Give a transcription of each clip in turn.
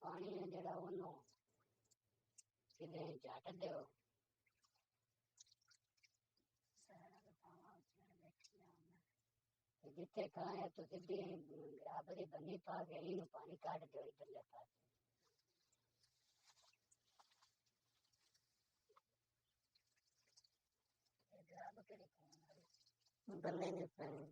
पानी है जरा जट दो जिथे खाए तो सीधी बराबरी बनी पा के इन पानी काट दो इधरले पास बल्ले नहीं पाए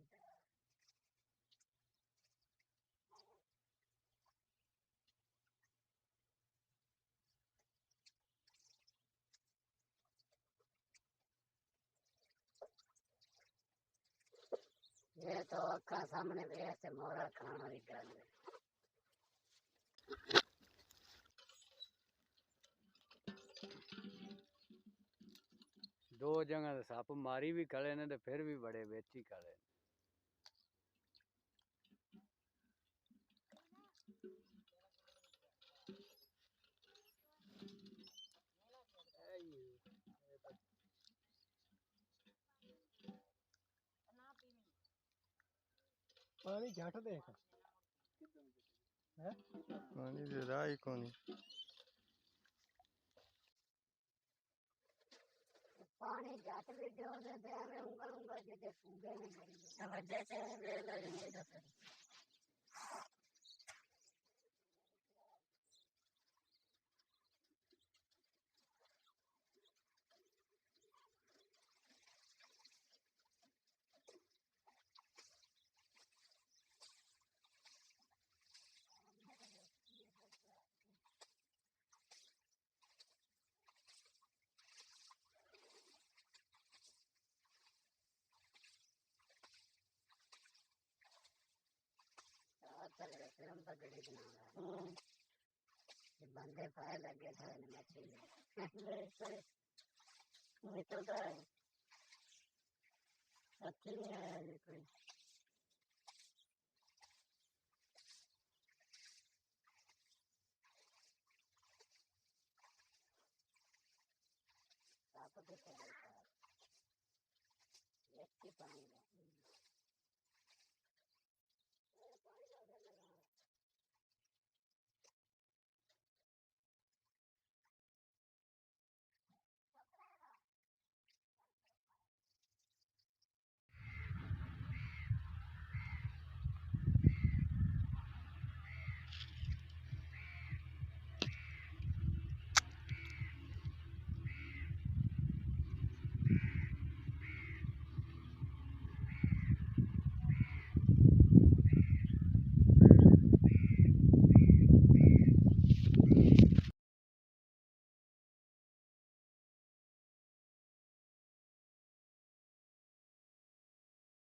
ये तो अखा सामने वैसे मोरा खाने वाली गल है। दो जगह सप मारी भी खड़े ने ते फिर भी बड़े बिच ही खड़े ने। पानी झट देख है पानी दे रहा ही कोनी पानी जात भी दो दे मैं उंगल उंगल जे सूगे में अब जैसे ले ले दो चल फिल्म पकड़ी बना बंदे पाए लगे थे मछली तो अच्छी नहीं आया कोई आप भी पानी